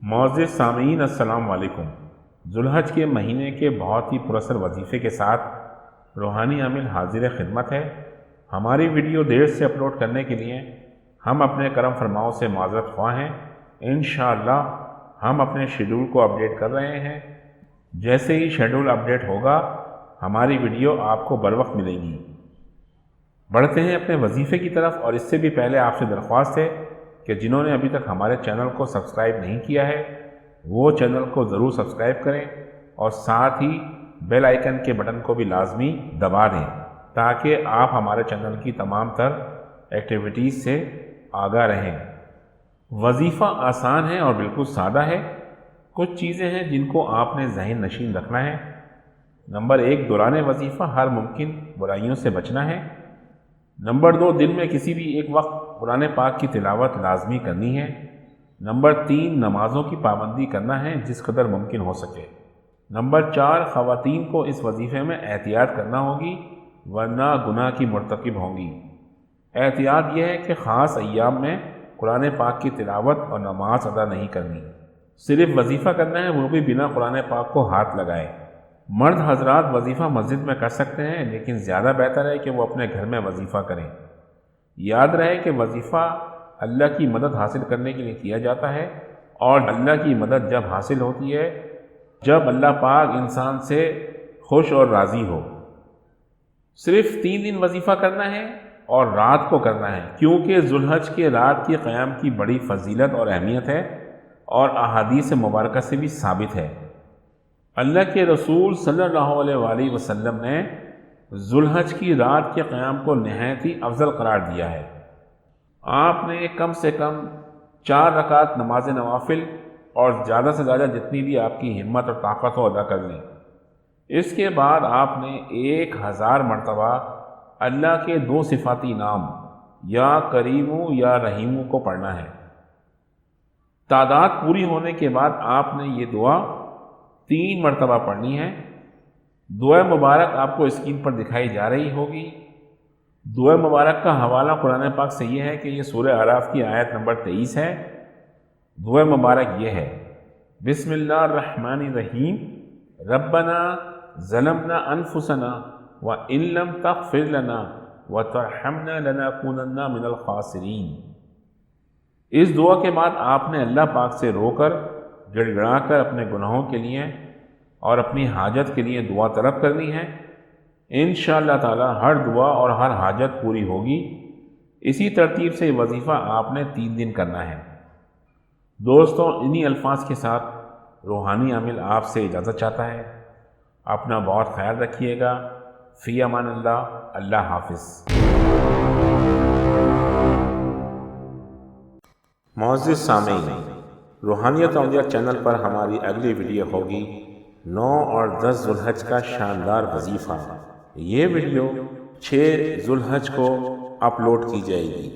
معزز سامعین السلام علیکم۔ ذوالحج کے مہینے کے بہت ہی پراثر وظیفے کے ساتھ روحانی عامل حاضر خدمت ہے۔ ہماری ویڈیو دیر سے اپلوڈ کرنے کے لیے ہم اپنے کرم فرماؤں سے معذرت خواہ ہیں۔ انشاءاللہ ہم اپنے شیڈول کو اپڈیٹ کر رہے ہیں۔ جیسے ہی شیڈول اپڈیٹ ہوگا ہماری ویڈیو آپ کو بروقت ملے گی۔ بڑھتے ہیں اپنے وظیفے کی طرف، اور اس سے بھی پہلے آپ سے درخواست ہے کہ جنہوں نے ابھی تک ہمارے چینل کو سبسکرائب نہیں کیا ہے وہ چینل کو ضرور سبسکرائب کریں، اور ساتھ ہی بیل آئیکن کے بٹن کو بھی لازمی دبا دیں تاکہ آپ ہمارے چینل کی تمام تر ایکٹیویٹیز سے آگاہ رہیں۔ وظیفہ آسان ہے اور بالکل سادہ ہے۔ کچھ چیزیں ہیں جن کو آپ نے ذہن نشین رکھنا ہے۔ نمبر 1، دوران وظیفہ ہر ممکن برائیوں سے بچنا ہے۔ نمبر 2، دن میں کسی بھی ایک وقت قرآن پاک کی تلاوت لازمی کرنی ہے۔ نمبر 3، نمازوں کی پابندی کرنا ہے جس قدر ممکن ہو سکے۔ نمبر 4، خواتین کو اس وظیفے میں احتیاط کرنا ہوگی ورنہ گناہ کی مرتکب ہوں گی۔ احتیاط یہ ہے کہ خاص ایام میں قرآن پاک کی تلاوت اور نماز ادا نہیں کرنی، صرف وظیفہ کرنا ہے، وہ بھی بنا قرآن پاک کو ہاتھ لگائے۔ مرد حضرات وظیفہ مسجد میں کر سکتے ہیں، لیکن زیادہ بہتر ہے کہ وہ اپنے گھر میں وظیفہ کریں۔ یاد رہے کہ وظیفہ اللہ کی مدد حاصل کرنے کے لیے کیا جاتا ہے، اور اللہ کی مدد جب حاصل ہوتی ہے جب اللہ پاک انسان سے خوش اور راضی ہو۔ صرف 3 دن وظیفہ کرنا ہے اور رات کو کرنا ہے، کیونکہ ذوالحج کے رات کی قیام کی بڑی فضیلت اور اہمیت ہے، اور احادیث مبارکہ سے بھی ثابت ہے۔ اللہ کے رسول صلی اللہ علیہ وآلہ وسلم نے ذوالحج کی رات کے قیام کو نہایت ہی افضل قرار دیا ہے۔ آپ نے کم سے کم 4 رکعت نماز نوافل اور زیادہ سے زیادہ جتنی بھی آپ کی ہمت اور طاقت ہو ادا کر لی۔ اس کے بعد آپ نے 1000 مرتبہ اللہ کے 2 صفاتی نام یا کریمو یا رحیمو کو پڑھنا ہے۔ تعداد پوری ہونے کے بعد آپ نے یہ دعا 3 مرتبہ پڑھنی ہے۔ دعا مبارک آپ کو اسکرین پر دکھائی جا رہی ہوگی۔ دعا مبارک کا حوالہ قرآن پاک سے یہ ہے کہ یہ سورہ اعراف کی آیت نمبر 23 ہے۔ دعا مبارک یہ ہے: بسم اللہ الرحمن الرحیم، ربنا ظلمنا انفسنا وان لم تغفر لنا وترحمنا لنکونن من الخاسرین۔ اس دعا کے بعد آپ نے اللہ پاک سے رو کر گڑ گڑا کر اپنے گناہوں کے لیے اور اپنی حاجت کے لیے دعا طلب کرنی ہے۔ انشاءاللہ تعالی ہر دعا اور ہر حاجت پوری ہوگی۔ اسی ترتیب سے یہ وظیفہ آپ نے 3 دن کرنا ہے۔ دوستوں، انہی الفاظ کے ساتھ روحانی عامل آپ سے اجازت چاہتا ہے۔ اپنا بہت خیال رکھیے گا۔ فی امان اللہ۔ اللہ حافظ۔ معزز سامعین، روحانیت اولیاء چینل پر ہماری اگلی ویڈیو ہوگی 9 اور 10 ذوالحج کا شاندار وظیفہ۔ یہ ویڈیو 6 ذوالحج کو اپلوڈ کی جائے گی۔